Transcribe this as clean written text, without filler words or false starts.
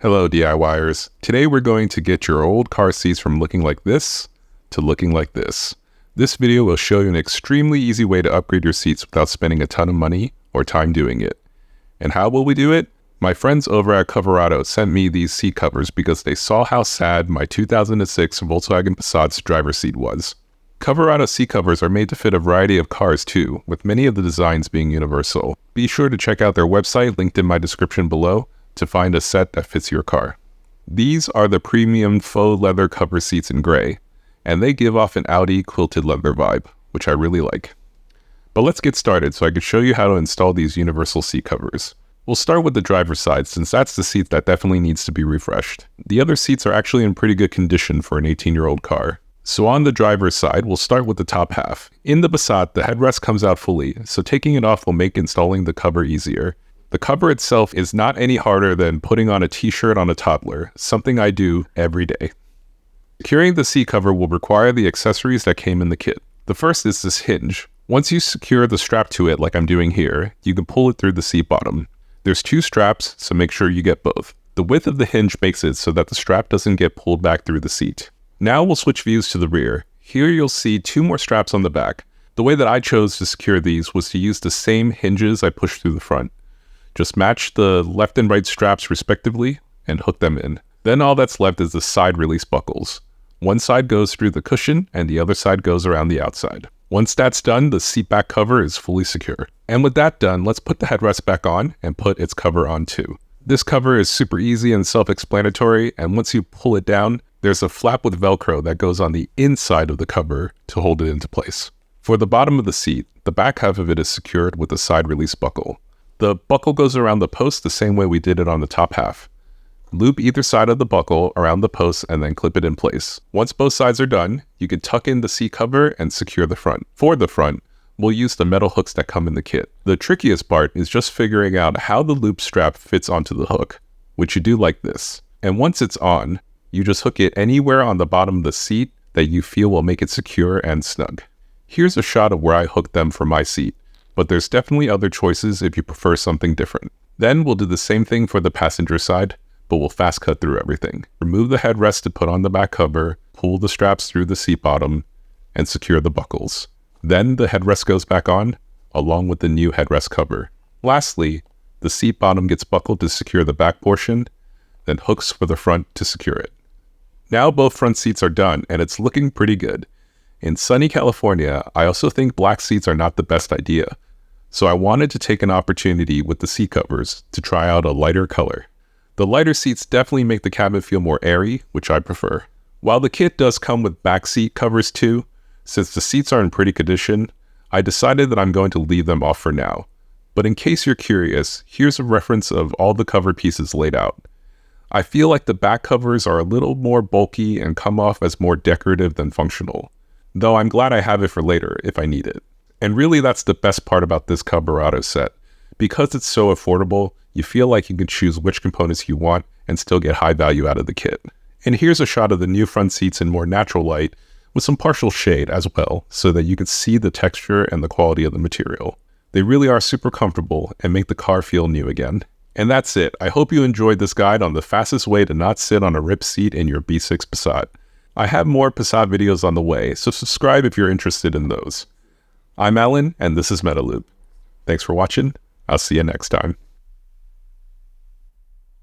Hello DIYers. Today we're going to get your old car seats from looking like this to looking like this. This video will show you an extremely easy way to upgrade your seats without spending a ton of money or time doing it. And how will we do it? My friends over at Coverado sent me these seat covers because they saw how sad my 2006 Volkswagen Passat's driver's seat was. Coverado seat covers are made to fit a variety of cars too, with many of the designs being universal. Be sure to check out their website linked in my description below to find a set that fits your car. These are the premium faux leather cover seats in gray, and they give off an Audi quilted leather vibe, which I really like. But let's get started so I can show you how to install these universal seat covers. We'll start with the driver's side since that's the seat that definitely needs to be refreshed. The other seats are actually in pretty good condition for an 18-year-old car. So on the driver's side, we'll start with the top half. In the Passat, the headrest comes out fully, so taking it off will make installing the cover easier. The cover itself is not any harder than putting on a t-shirt on a toddler, something I do every day. Securing the seat cover will require the accessories that came in the kit. The first is this hinge. Once you secure the strap to it like I'm doing here, you can pull it through the seat bottom. There's two straps, so make sure you get both. The width of the hinge makes it so that the strap doesn't get pulled back through the seat. Now we'll switch views to the rear. Here you'll see two more straps on the back. The way that I chose to secure these was to use the same hinges I pushed through the front. Just match the left and right straps respectively and hook them in. Then all that's left is the side release buckles. One side goes through the cushion and the other side goes around the outside. Once that's done, the seat back cover is fully secure. And with that done, let's put the headrest back on and put its cover on too. This cover is super easy and self-explanatory, and once you pull it down, there's a flap with Velcro that goes on the inside of the cover to hold it into place. For the bottom of the seat, the back half of it is secured with a side release buckle. The buckle goes around the post the same way we did it on the top half. Loop either side of the buckle around the post and then clip it in place. Once both sides are done, you can tuck in the seat cover and secure the front. For the front, we'll use the metal hooks that come in the kit. The trickiest part is just figuring out how the loop strap fits onto the hook, which you do like this. And once it's on, you just hook it anywhere on the bottom of the seat that you feel will make it secure and snug. Here's a shot of where I hooked them for my seat, but there's definitely other choices if you prefer something different. Then we'll do the same thing for the passenger side, but we'll fast cut through everything. Remove the headrest to put on the back cover, pull the straps through the seat bottom, and secure the buckles. Then the headrest goes back on, along with the new headrest cover. Lastly, the seat bottom gets buckled to secure the back portion, then hooks for the front to secure it. Now both front seats are done, and it's looking pretty good. In sunny California, I also think black seats are not the best idea. So I wanted to take an opportunity with the seat covers to try out a lighter color. The lighter seats definitely make the cabin feel more airy, which I prefer. While the kit does come with back seat covers too, since the seats are in pretty condition, I decided that I'm going to leave them off for now. But in case you're curious, here's a reference of all the cover pieces laid out. I feel like the back covers are a little more bulky and come off as more decorative than functional, though I'm glad I have it for later if I need it. And really that's the best part about this Coverado set. Because it's so affordable, you feel like you can choose which components you want and still get high value out of the kit. And here's a shot of the new front seats in more natural light with some partial shade as well, so that you can see the texture and the quality of the material. They really are super comfortable and make the car feel new again. And that's it. I hope you enjoyed this guide on the fastest way to not sit on a ripped seat in your B6 Passat. I have more Passat videos on the way, so subscribe if you're interested in those. I'm Alan, and this is MetaLoop. Thanks for watching. I'll see you next time.